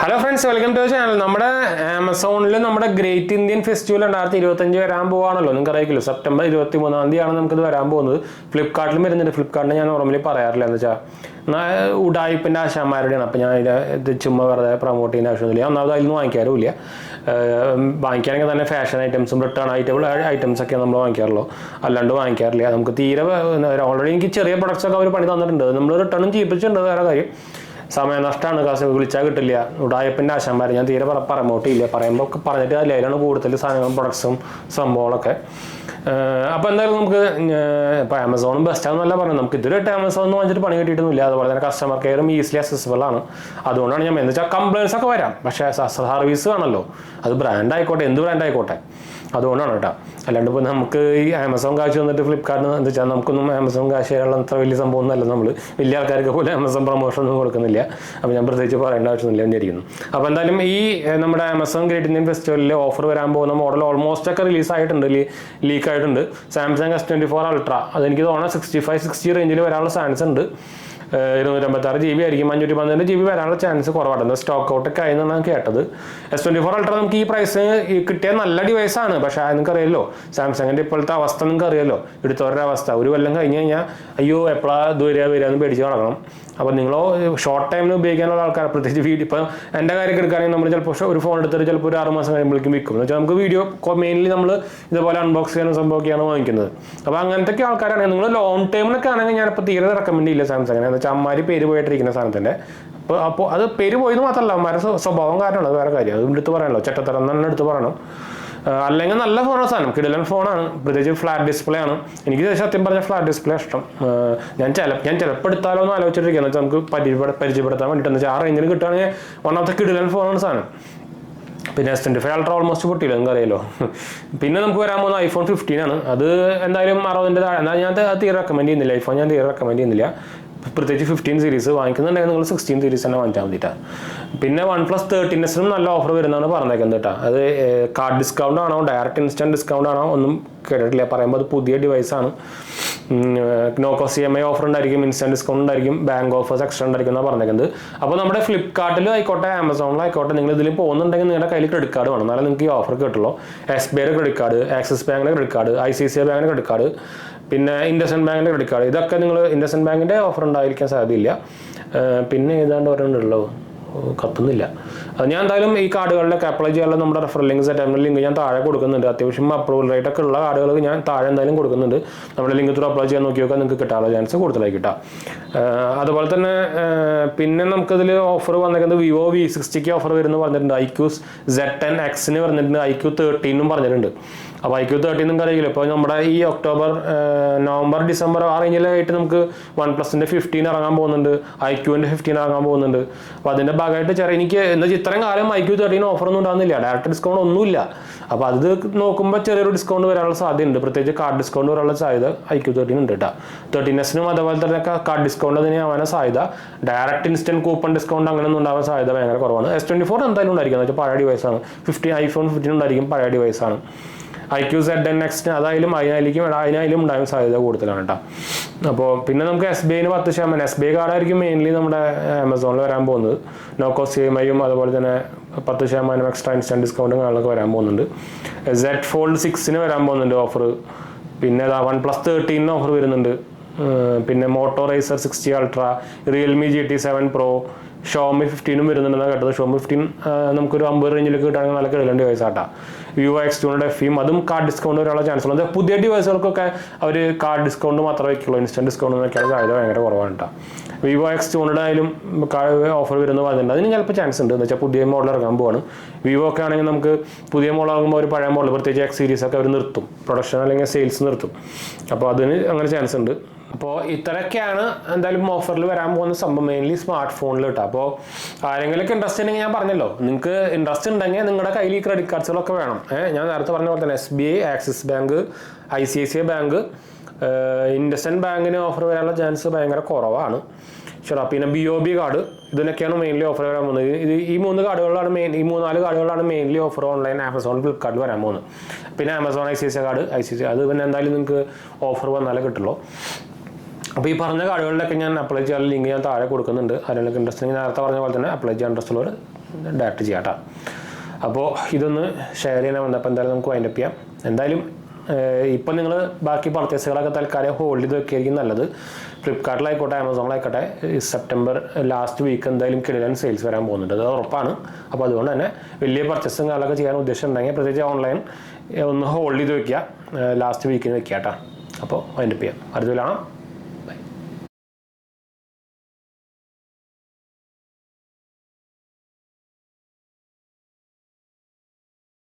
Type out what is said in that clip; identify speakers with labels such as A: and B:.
A: Hello friends, welcome to channel. നമ്മുടെ ആമസോണിൽ നമ്മുടെ ഗ്രേറ്റ് ഇന്ത്യൻ ഫെസ്റ്റിവൽ 2025 വരാൻ പോവാണല്ലോ. നിങ്ങൾക്ക് അറിയില്ലല്ലോ, സെപ്റ്റംബർ 23 നമുക്കിത് വരാൻ പോകുന്നത്. ഫ്ലിപ്കാർട്ടിലും വരുന്നുണ്ട്. ഫ്ലിപ്കാർട്ടിന് ഞാൻ നോർമലി പറയാറില്ല, എന്ന് വെച്ചാൽ ഉഡായിപ്പിൻ്റെ ആശാന്മാരുടെയാണ്. അപ്പോൾ ഞാൻ ഇത് ചുമ്മാ വെറുതെ പ്രൊമോട്ട് ചെയ്യുന്ന ആവശ്യമൊന്നുമില്ല. ഒന്നാമത് അതിൽ നിന്ന് വാങ്ങിക്കാറുമില്ല. വാങ്ങിക്കുകയാണെങ്കിൽ തന്നെ ഫാഷൻ ഐറ്റംസും റിട്ടേൺ ഐറ്റംസൊക്കെ നമ്മൾ വാങ്ങിക്കാറുള്ളൂ, അല്ലാണ്ട് വാങ്ങിക്കാറില്ല. നമുക്ക് തീരെ ഓൾറെഡി എനിക്ക് ചെറിയ പ്രൊഡക്ട്സൊക്കെ അവർ പണി തന്നിട്ടുണ്ട്, നമ്മൾ റിട്ടേണും ചെയ്യിപ്പിച്ചിട്ടുണ്ട്. വേറെ കാര്യം സമയനഷ്ടമാണ്, കാശ് വിളിച്ചാൽ കിട്ടില്ല. ഉഡായിപ്പിൻ്റെ ആശാന്മാർ ഞാൻ തീരെ പ്രൊമോട്ട് ചെയ്യില്ല. പറയുമ്പോൾ പറഞ്ഞിട്ട് അതിലാണ് കൂടുതൽ സാധനങ്ങളും പ്രൊഡക്ട്സും സംഭവങ്ങളൊക്കെ. അപ്പോൾ എന്തായാലും നമുക്ക് ഇപ്പോൾ ആമസോണും ബെസ്റ്റാണെന്നല്ല പറഞ്ഞത്. നമുക്ക് ഇതുവരെയായിട്ട് ആമസോൺ എന്ന് വാങ്ങിച്ചിട്ട് പണി കിട്ടിയിട്ടൊന്നുമില്ല. അതുപോലെ തന്നെ കസ്റ്റമർ കെയറും ഈസിലി അക്സസിബിൾ ആണ്. അതുകൊണ്ടാണ് ഞാൻ എന്ന് വെച്ചാൽ കംപ്ലയിൻസ് ഒക്കെ വരാം, പക്ഷേ സർവീസ് ആണല്ലോ. അത് ബ്രാൻഡ് ആയിക്കോട്ടെ, എന്ത് ബ്രാൻഡ് ആയിക്കോട്ടെ, അതുകൊണ്ടാണ് കേട്ടോ. അല്ലാണ്ട് ഇപ്പോൾ നമുക്ക് ഈ ആമസോൺ കാശ് വന്നിട്ട് ഫ്ലിപ്കാർട്ടിന് എന്താ വെച്ചാൽ നമുക്കൊന്നും ആമസോൺ കാശ് ചെയ്യാനുള്ള അത്ര വലിയ സംഭവം ഒന്നുമല്ല. നമ്മൾ വലിയ ആൾക്കാർക്ക് പോലും ആമസോൺ പ്രൊമോഷൻ ഒന്നും കൊടുക്കുന്നില്ല. അപ്പോൾ ഞാൻ പ്രത്യേകിച്ച് പറയേണ്ട ആവശ്യമൊന്നുമില്ല എന്നിരിക്കുന്നു. അപ്പോൾ എന്തായാലും ഈ നമ്മുടെ ആമസോൺ ഗ്രേറ്റ് ഇന്ത്യൻ ഫെസ്റ്റിവലിൽ ഓഫർ വരാൻ പോകുന്ന മോഡൽ ഓൾമോസ്റ്റ് ഒക്കെ റിലീസായിട്ടുണ്ട്, ലീക്ക് ആയിട്ടുണ്ട്. സാംസങ് S24 അൾട്ര, അതെനിക്ക് തോന്നുന്നത് 65-60 റേഞ്ചിൽ വരാനുള്ള ചാൻസ് ഉണ്ട്. 256 GB ആയിരിക്കും. 512 GB വരാനുള്ള ചാൻസ് കുറവാണ്. സ്റ്റോക്ക് ഔട്ടൊക്കെ ആയെന്നാണ് കേട്ടത്. S24 അൾട്ര നമുക്ക് ഈ പ്രൈസ് കിട്ടിയ നല്ല ഡിവൈസാണ്. പക്ഷേ നിങ്ങൾക്ക് അറിയാലോ, സാംസങ്ങിൻ്റെ ഇപ്പോഴത്തെ അവസ്ഥ നിങ്ങൾക്ക് അറിയാലോ, എടുത്തവരുടെ അവസ്ഥ. ഒരു കൊല്ലം കഴിഞ്ഞ് കഴിഞ്ഞാൽ അയ്യോ എപ്പോഴാണ് ഇത് വരിക എന്ന് പേടിച്ച് നടക്കണം. അപ്പോൾ നിങ്ങൾ ഷോർട്ട് ടൈമിന് ഉപയോഗിക്കാനുള്ള ആൾക്കാർ, പ്രത്യേകിച്ച് വീഡിയോ, ഇപ്പം എൻ്റെ കാര്യമൊക്കെ എടുക്കുകയാണെങ്കിൽ നമ്മൾ ചിലപ്പോൾ ഒരു ഫോൺ എടുത്തിട്ട് ചിലപ്പോൾ ഒരു 6 മാസം കഴിയുമ്പോഴേക്കും വിൽക്കും. എന്ന് വെച്ചാൽ നമുക്ക് വീഡിയോ മെയിൻലി നമ്മൾ ഇതുപോലെ അൺബോക്സ് ചെയ്യാനും സംഭവമൊക്കെയാണ് വാങ്ങിക്കുന്നത്. അപ്പോൾ അങ്ങനത്തെ ആൾക്കാരാണെങ്കിൽ നിങ്ങൾ ലോങ് ടൈമിനൊക്കെ ആണെങ്കിൽ ഞാനിപ്പോൾ തീരെ റെക്കമെൻഡ് ചെയ്യില്ല സാംസങ്ങിനെ. എന്ന് വെച്ചാൽ അമ്മമാര് പേര് പോയിട്ടിരിക്കുന്ന സാധനത്തിൻ്റെ. അപ്പോൾ അത് പേര് പോയെന്ന് മാത്രമല്ല, അമ്മമാരുടെ സ്വഭാവം കാരണമാണ്, അത് വേറെ കാര്യം. അത് എടുത്ത് പറയണല്ലോ, ചെറ്റത്തരം തന്നെ എടുത്ത് പറയണം. അല്ലെങ്കിൽ നല്ല ഫോണാണ് സാധനം, കിടിലൻ ഫോണാണ്. പ്രത്യേകിച്ച് ഫ്ലാറ്റ് ഡിസ്പ്ലേ ആണ്. എനിക്ക് സത്യം പറഞ്ഞാൽ ഫ്ലാറ്റ് ഡിസ്പ്ലേ ഇഷ്ടം. ഞാൻ ചിലപ്പോൾ എടുത്താലോ എന്ന് ആലോചിച്ചിട്ടിരിക്കുക. എന്ന് വെച്ചാൽ നമുക്ക് പരിചയപ്പെടുത്താൻ വേണ്ടിയിട്ട്. എന്ന് വെച്ചാൽ ആ റേഞ്ചിൽ കിട്ടുകയാണെങ്കിൽ ഒന്നാമത്തെ കിടിലൻ ഫോണാണ് സാധനം. പിന്നെ S25 അൾട്ര ഓൾമോസ്റ്റ് പൊട്ടിയില്ല, നിങ്ങൾക്ക് അറിയാലോ. പിന്നെ നമുക്ക് വരാൻ പോകുന്ന iPhone 15 ആണ്. അത് എന്തായാലും 60 താഴെ. എന്നാൽ ഞാൻ തീരെ റെക്കമെൻഡ് ചെയ്യുന്നില്ല. ഐഫോൺ ഞാൻ തീരെ റെക്കമെൻഡ് ചെയ്യുന്നില്ല. പ്രത്യേകിച്ച് 15 സീരീസ് വാങ്ങിക്കുന്നുണ്ടെങ്കിൽ നിങ്ങൾ 16 സീരീസ് തന്നെ വാങ്ങിച്ചാൽ മതിട്ടാണ്. പിന്നെ OnePlus 13S നല്ല ഓഫർ വരുന്നതാണ് പറഞ്ഞേക്കുന്നത് കേട്ടോ. അത് കാർഡ് ഡിസ്കൗണ്ട് ആണോ ഡയറക്റ്റ് ഇൻസ്റ്റൻറ്റ് ഡിസ്കൗണ്ട് ആണോ ഒന്നും കേട്ടിട്ടില്ല. പറയുമ്പോൾ അത് പുതിയ ഡിവൈസാണ്. നോ കോസ്റ്റ് EMI ഓഫർ ഉണ്ടായിരിക്കും, ഇൻസ്റ്റൻറ്റ് ഡിസ്കൗണ്ട് ഉണ്ടായിരിക്കും, ബാങ്ക് ഓഫേഴ്സ് എക്സ്ട്രാ ഉണ്ടായിരിക്കും എന്നാണ് പറഞ്ഞേക്കുന്നത്. അപ്പോൾ നമ്മുടെ ഫ്ലിപ്കാർട്ടിലും ആയിക്കോട്ടെ ആമസോണിലായിക്കോട്ടെ, നിങ്ങൾ ഇതിൽ പോകുന്നുണ്ടെങ്കിൽ നിങ്ങളുടെ കയ്യിൽ ക്രെഡിറ്റ് കാർഡ് വേണം, എന്നാലും നിങ്ങൾക്ക് ഈ ഓഫർ കിട്ടുള്ളൂ. SBIയുടെ ക്രെഡിറ്റ് കാർഡ്, ആക്സിസ് ബാങ്കിൻ്റെ ക്രെഡിറ്റ് കാർഡ്, ICICI ബാങ്കിൻ്റെ ക്രെഡിറ്റ് കാർഡ്, പിന്നെ ഇൻഡസ്ഇൻഡ് ബാങ്കിൻ്റെ ക്രെഡിറ്റ് കാർഡ്. ഇതൊക്കെ നിങ്ങൾ ഇൻഡസ്ഇൻഡ് ബാങ്കിൻ്റെ ഓഫർ ഉണ്ടായിരിക്കാൻ സാധ്യതയില്ല. പിന്നെ ഏതാണ്ട് ഒരെണ്ണുണ്ടല്ലോ, കത്തുന്നില്ല. അത് ഞാൻ എന്തായാലും ഈ കാർഡുകളിലൊക്കെ അപ്ലൈ ചെയ്യാനുള്ള നമ്മുടെ റെഫറൽ ലിങ്ക് സെറ്റാമിൻ്റെ ലിങ്ക് ഞാൻ താഴെ കൊടുക്കുന്നുണ്ട്. അത്യാവശ്യം അപ്രൂവൽ റേറ്റ് ഒക്കെ ഉള്ള കാർഡുകൾ ഞാൻ താഴെ എന്തായാലും കൊടുക്കുന്നുണ്ട്. നമ്മുടെ ലിങ്ക് ത്രൂ അപ്ലൈ ചെയ്യാൻ നോക്കിയൊക്കെ നിങ്ങൾക്ക് കിട്ടാനുള്ള ചാൻസ് കൂടുതലായി കിട്ടാം. അതുപോലെ തന്നെ പിന്നെ നമുക്കിതിൽ ഓഫർ വന്നേക്കുന്നത് Vivo V60 ഓഫർ വരുന്നു പറഞ്ഞിട്ടുണ്ട്. iQ Z10Xന് പറഞ്ഞിട്ടുണ്ട്, iQ 13 പറഞ്ഞിട്ടുണ്ട്. അപ്പോൾ iQ 13 നിങ്ങൾക്ക് അറിയില്ല. ഇപ്പോൾ നമ്മുടെ ഈ നവംബർ ഡിസംബർ ആ റേഞ്ചിലായിട്ട് നമുക്ക് OnePlusൻ്റെ 15 ഇറങ്ങാൻ പോകുന്നുണ്ട്, iQൻ്റെ 15 ഇറങ്ങാൻ പോകുന്നുണ്ട്. അപ്പോൾ അതിൻ്റെ ഭാഗമായിട്ട് എനിക്ക് എന്താ വെച്ചാൽ ഇത്രയും കാലം iQ 13 ഓഫറൊന്നും ഉണ്ടാകുന്നില്ല, ഡയറക്റ്റ് ഡിസ്കൗണ്ട് ഒന്നുമില്ല. അപ്പോൾ അത് നോക്കുമ്പോൾ ചെറിയൊരു ഡിസ്കൗണ്ട് വരാനുള്ള സാധ്യതയുണ്ട്. പ്രത്യേകിച്ച് കാർഡ് ഡിസ്കൗണ്ട് വരാനുള്ള സാധ്യത iQ 13 ഉണ്ട് കേട്ടോ. 13Sനും അതുപോലെ തന്നെ കാർഡ് ഡിസ്കൗണ്ട് അതിന് ആവാൻ സാധ്യത. ഡയറക്റ്റ് ഇൻസ്റ്റൻറ്റ് കൂപ്പൺ ഡിസ്കൗണ്ട് അങ്ങനെയൊന്നും ഉണ്ടാവാൻ സാധ്യത ഭയങ്കര കുറവാണ്. S24 എന്തായാലും ഉണ്ടായിരിക്കും, എന്ന് വെച്ചാൽ പഴയ ഡിവൈസാണ്. iPhone 15 ഉണ്ടായിരിക്കും, പഴയ ഡിവൈസാണ്. iQ Z10X അതായാലും അതിനായാലും ഉണ്ടാകാൻ സാധ്യത കൂടുതലാണ് കേട്ടോ. അപ്പോൾ പിന്നെ നമുക്ക് SBIന് 10% SBI കാർഡായിരിക്കും മെയിൻലി നമ്മുടെ ആമസോണിൽ വരാൻ പോകുന്നത്. നോ കോസ്റ്റ് EMIയും അതുപോലെ തന്നെ 10% എക്സ്ട്രാ ഇൻസ്റ്റൻറ്റ് ഡിസ്കൗണ്ടും കാര്യങ്ങളൊക്കെ വരാൻ പോകുന്നുണ്ട്. Z Fold 6ന് വരാൻ പോകുന്നുണ്ട് ഓഫർ. പിന്നെ OnePlus 13 ഓഫർ വരുന്നുണ്ട്. പിന്നെ Moto Razr 60 Ultra, Realme GT7 Pro, Xiaomi 15 വരുന്നുണ്ടെന്നാണ് കേട്ടത്. Xiaomi 15 നമുക്കൊരു 50 റേഞ്ചിലേക്ക് കിട്ടുകയാണെങ്കിൽ നല്ല കിടലൻ ഡിവൈസ് ആട്ടാ. Vivo X2 FEയും അതും കാർഡ് ഡിസ്കൗണ്ട് വരാനുള്ള ചാൻസ് ഉണ്ട്. പുതിയ ഡിവൈസുകൾക്കൊക്കെ അവർ കാർഡ് ഡിസ്കൗണ്ട് മാത്രമേ വയ്ക്കുള്ളൂ, ഇൻസ്റ്റൻറ്റ് ഡിസ്കൗണ്ട് വയ്ക്കാനുള്ള സാധ്യത ഭയങ്കര കുറവാണ് കേട്ടോ. Vivo X2 ആയാലും ഓഫർ വരുന്നത് പറഞ്ഞിട്ടുണ്ട്. അതിന് ചിലപ്പോൾ ചാൻസ് ഉണ്ട്, എന്ന് വെച്ചാൽ പുതിയ മോഡൽ ഇറങ്ങാൻ പോവാണ്. Vivo ഒക്കെ ആണെങ്കിൽ നമുക്ക് പുതിയ മോഡൽ ഇറങ്ങുമ്പോൾ ഒരു പഴയ മോഡൽ, പ്രത്യേകിച്ച് X സീരീസ് ഒക്കെ അവർ നിർത്തും, പ്രൊഡക്ഷൻ അല്ലെങ്കിൽ സെയിൽസ് നിർത്തും. അപ്പോൾ അതിന് അങ്ങനെ ചാൻസ് ഉണ്ട്. അപ്പോൾ ഇത്രയൊക്കെയാണ് എന്തായാലും ഓഫറിൽ വരാൻ പോകുന്ന സംഭവം, മെയിൻലി സ്മാർട്ട് ഫോണിൽ കിട്ടുക. അപ്പോൾ ആരെങ്കിലുമൊക്കെ ഇൻട്രസ്റ്റ് ഉണ്ടെങ്കിൽ ഞാൻ പറഞ്ഞല്ലോ, നിങ്ങൾക്ക് ഇൻട്രസ്റ്റ് ഉണ്ടെങ്കിൽ നിങ്ങളുടെ കയ്യിൽ ഈ ക്രെഡിറ്റ് കാർഡ്സുകളൊക്കെ വേണം. ഞാൻ നേരത്തെ പറഞ്ഞ പോലെ തന്നെ SBI, axis bank, ICICI bank, IndusInd ബാങ്കിന് ഓഫർ വരാനുള്ള ചാൻസ് ഭയങ്കര കുറവാണ്. ശരി, പിന്നെ BOB കാർഡ്, ഇതിനൊക്കെയാണ് മെയിൻലി ഓഫർ വരാൻ പോകുന്നത്. ഈ 3 കാർഡുകളിലാണ് ഈ 3-4 കാർഡുകളാണ് മെയിൻലി ഓഫർ ഓൺലൈൻ ആമസോൺ ഫ്ലിപ്കാർട്ടിൽ വരാൻ പോകുന്നത്. പിന്നെ ആമസോൺ ICICI കാർഡ്, അത് പിന്നെ എന്തായാലും നിങ്ങൾക്ക് ഓഫർ വന്നാലേ കിട്ടുള്ളൂ. അപ്പോൾ ഈ പറഞ്ഞ കാർഡുകളിലൊക്കെ ഞാൻ അപ്ലൈ ചെയ്യാനുള്ള ലിങ്ക് ഞാൻ താഴെ കൊടുക്കുന്നുണ്ട്. അതിനൊക്കെ ഇൻട്രസ്റ്റ് നേരത്തെ പറഞ്ഞ പോലെ തന്നെ അപ്ലൈ ചെയ്യാൻ ഇൻട്രസ്റ്റ് ഉള്ളവർ ഡയറക്റ്റ് ചെയ്യാം കേട്ടോ. അപ്പോൾ ഇതൊന്ന് ഷെയർ ചെയ്യാൻ വന്നപ്പോൾ എന്തായാലും നമുക്ക് വൈൻഡപ്പ് ചെയ്യാം. എന്തായാലും ഇപ്പം നിങ്ങൾ ബാക്കി പർച്ചേസുകളൊക്കെ തൽക്കാലം ഹോൾഡ് ചെയ്ത് വെക്കുകയായിരിക്കും നല്ലത്. ഫ്ലിപ്കാർട്ടിലായിക്കോട്ടെ ആമസോണിലായിക്കോട്ടെ സെപ്റ്റംബർ ലാസ്റ്റ് വീക്ക് എന്തായാലും കിടിലൻ സെയിൽസ് വരാൻ പോകുന്നുണ്ട്, അത് ഉറപ്പാണ്. അപ്പോൾ അതുകൊണ്ട് തന്നെ വലിയ പർച്ചേസും കാര്യങ്ങളൊക്കെ ചെയ്യാൻ ഉദ്ദേശം ഉണ്ടെങ്കിൽ പ്രത്യേകിച്ച് ഓൺലൈൻ ഒന്ന് ഹോൾഡ് ചെയ്ത് വെക്കുക, ലാസ്റ്റ് വീക്കിന് വെക്കുക കേട്ടോ. അപ്പോൾ വൈൻഡപ്പ് ചെയ്യാം. അടുത്ത കാണാം.